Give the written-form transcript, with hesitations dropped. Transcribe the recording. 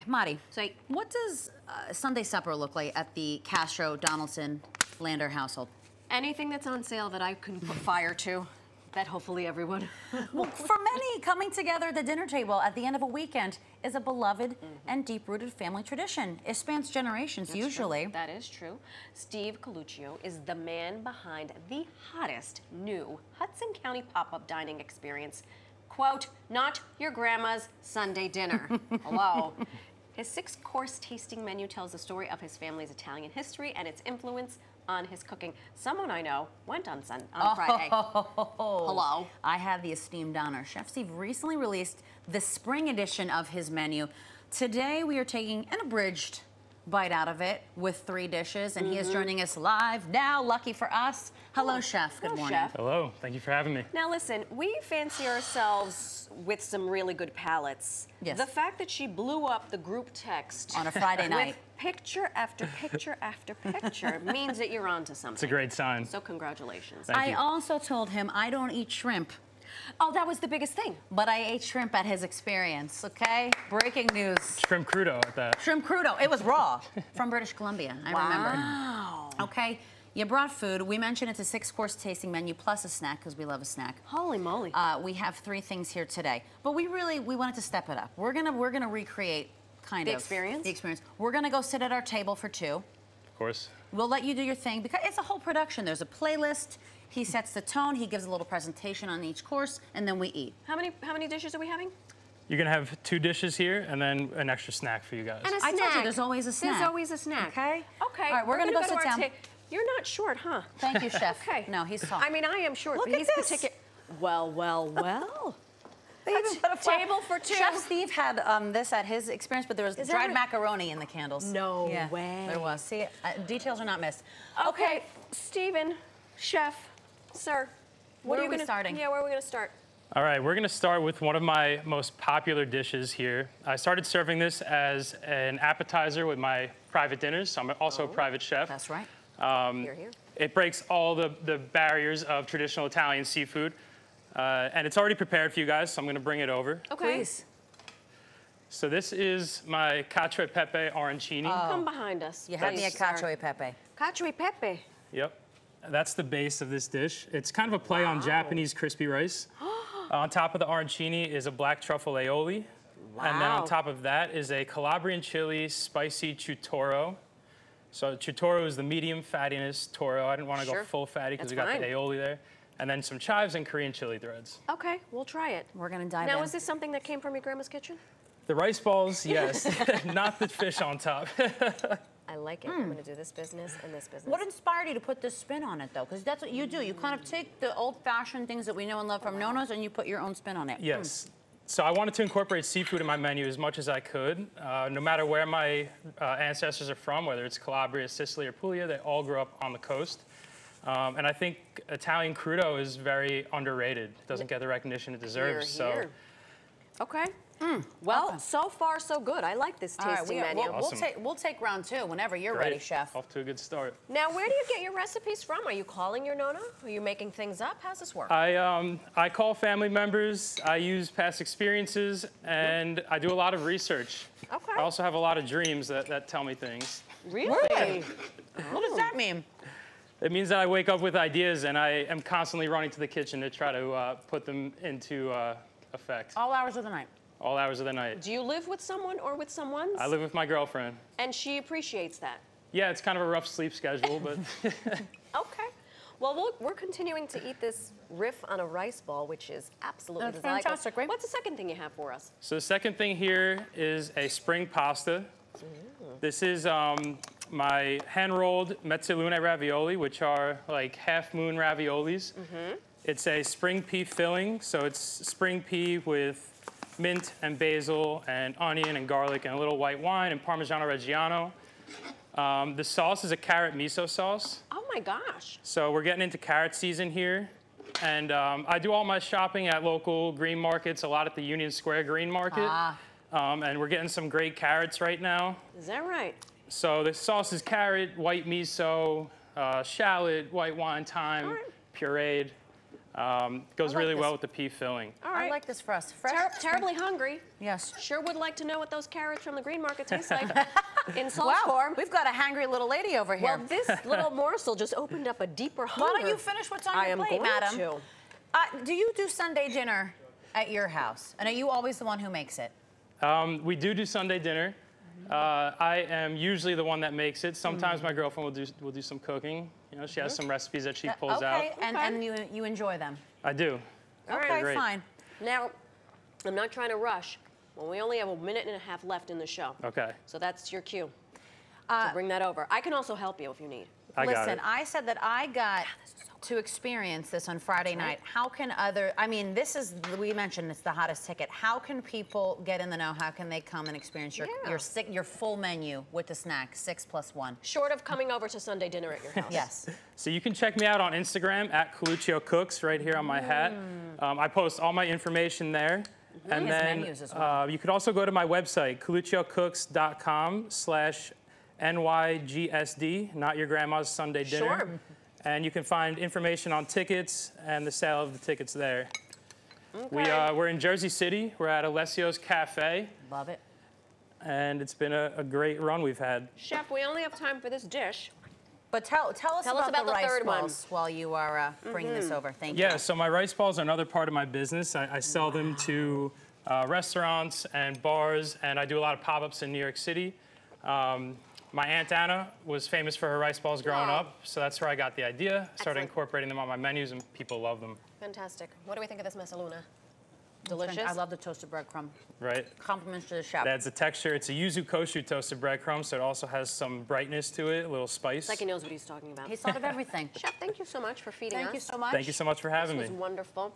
Marty, So, what does Sunday supper look like at the Castro, Donaldson, Lander household? anything that's on sale that I can put fire to, that hopefully everyone. Well, for many, coming together at the dinner table at the end of a weekend is a beloved and deep-rooted family tradition. It spans generations, That's usually. True. That is true. Steve Coluccio is the man behind the hottest new Hudson County pop-up dining experience. Quote, not your grandma's Sunday dinner. Hello. His 6-course tasting menu tells the story of his family's Italian history and its influence on his cooking. Someone I know went on Friday. Hello. I have the esteemed honor. Chef Steve recently released the spring edition of his menu. Today we are taking an abridged bite out of it with 3 dishes, and he is joining us live now, lucky for us. Hello, Chef. Good morning. Chef. Hello, thank you for having me. Now listen, we fancy ourselves with some really good palates. Yes. The fact that she blew up the group text On a Friday night. with picture after picture after picture means that you're onto something. It's a great sign. So congratulations. Thank I you. also told him I don't eat shrimp, Oh, that was the biggest thing. but I ate shrimp at his experience, okay? Breaking news. Shrimp crudo at that. Shrimp crudo. It was raw from British Columbia. I remember. Wow. Okay, you brought food. We mentioned it's a 6-course tasting menu plus a snack because we love a snack. Holy moly. We have 3 things here today, but we wanted to step it up. We're gonna recreate The experience? The experience. We're gonna go sit at our table for 2. Of course. We'll let you do your thing because it's a whole production. There's a playlist. He sets the tone. He gives a little presentation on each course, and then we eat. How many dishes are we having? You're gonna have 2 dishes here and then an extra snack for you guys. And a I snack. told you there's always a snack. There's always a snack. Okay. Okay. All right, we're gonna go sit to our down. You're not short, huh? Thank you, Chef. Okay. No, he's tall. I mean, I am short, Look but at he's this. particular. Well, well, well. They even put a table for 2. Chef Steve had this at his experience, but there was Is dried there- macaroni in the candles. No Yeah, way. There was. See, details are not missed. Okay, Stephen, chef, sir. Where are we gonna, starting? Yeah, where are we going to start? All right, we're gonna start with one of my most popular dishes here. I started serving this as an appetizer with my private dinners, so I'm also a private chef. That's right. Here, here. It breaks all the barriers of traditional Italian seafood. And it's already prepared for you guys, so I'm gonna bring it over. Okay. Please. So this is my cacio e pepe arancini. Come behind us. You had me at please, sir. cacio e pepe. Cacio e pepe. Yep. That's the base of this dish. It's kind of a play on Japanese crispy rice. On top of the arancini is a black truffle aioli. And then Wow. on top of that is a Calabrian chili spicy chutoro. So chutoro is the medium fattiness toro. I didn't want to Sure. go full fatty because we That's got the fine. aioli there. And then some chives and Korean chili threads. Okay, we'll try it. We're gonna dive Now, in. is this something that came from your grandma's kitchen? The rice balls, yes. Not the fish on top. I like it. I'm going to do this business and this business. What inspired you to put this spin on it, though? Because that's what you do. You kind of take the old-fashioned things that we know and love from Nona's, and you put your own spin on it. Yes. So I wanted to incorporate seafood in my menu as much as I could. No matter where my ancestors are from, whether it's Calabria, Sicily, or Puglia, they all grew up on the coast. And I think Italian crudo is very underrated. It doesn't get the recognition it deserves. Here, here. Okay. Well, Okay. so far so good. I like this All right, tasting menu. Awesome. we'll take round 2 whenever you're Great. ready, Chef. Off to a good start. Now, where do you get your recipes from? Are you calling your Nona? Are you making things up? How's this work? I call family members, I use past experiences, and I do a lot of research. Okay. I also have a lot of dreams that tell me things. Really? What does that mean? It means that I wake up with ideas and I am constantly running to the kitchen to try to put them into effect. All hours of the night. All hours of the night. Do you live with someone or with someone's? I live with my girlfriend. And she appreciates that. Yeah, it's kind of a rough sleep schedule, but Okay. Well, we're continuing to eat this riff on a rice ball, which is absolutely That's delightful. fantastic, right? What's the second thing you have for us? So the second thing here is a spring pasta. This is my hand-rolled mezzaluna ravioli, which are like half-moon raviolis. It's a spring pea filling, so it's spring pea with mint and basil and onion and garlic and a little white wine and Parmigiano Reggiano. The sauce is a carrot miso sauce. Oh my gosh. So we're getting into carrot season here. And I do all my shopping at local green markets, a lot at the Union Square Green Market. And we're getting some great carrots right now. Is that right? So the sauce is carrot, white miso, shallot, white wine, thyme, All right. pureed. Goes really this. well with the pea filling. All right. I like this for us. Fresh. Terribly hungry. Yes. Sure would like to know what those carrots from the green market taste like in sauce Wow, form. we've got a hangry little lady over here. Well, this little morsel just opened up a deeper hunger. Why don't you finish what's on I your am plate, going madam? to. Do you do Sunday dinner at your house? And are you always the one who makes it? We do Sunday dinner. I am usually the one that makes it. Sometimes my girlfriend will do some cooking. You know, she has some recipes that she pulls out. Okay, and you enjoy them. I do. Okay, Great. fine. Now, I'm not trying to rush. Well, we only have a minute and a half left in the show. Okay. So that's your cue to bring that over. I can also help you if you need. I got Listen, it. I said that I got to experience this on Friday night. How can we mentioned it's the hottest ticket. How can people get in the know? How can they come and experience your full menu with the snack, 6+1? Short of coming over to Sunday dinner at your house. Yes. So you can check me out on Instagram at Coluccio Cooks right here on my hat. I post all my information there. And His then menus as well. you could also go to my website, colucciocooks.com/NYGSD, not your grandma's Sunday dinner. Sure. And you can find information on tickets and the sale of the tickets there. Okay. We're in Jersey City. We're at Alessio's Cafe, Love it. and it's been a great run we've had. Chef, we only have time for this dish. But tell us about about the the rice third one. balls while you are bringing this over. Thank you. Yeah, so my rice balls are another part of my business. I sell them to restaurants and bars, and I do a lot of pop-ups in New York City. My Aunt Anna was famous for her rice balls growing Wow. up, so that's where I got the idea. Started Excellent. incorporating them on my menus, and people love them, Fantastic. What do we think of this messaluna? Delicious. I love the toasted breadcrumb. right? Compliments to the chef. It adds a texture. It's a yuzu koshu toasted breadcrumb, so it also has some brightness to it, a little spice. Like he knows what he's talking about. He's thought of everything. Chef, thank you so much for feeding us. Thank you so much. Thank you so much for having This was me. wonderful.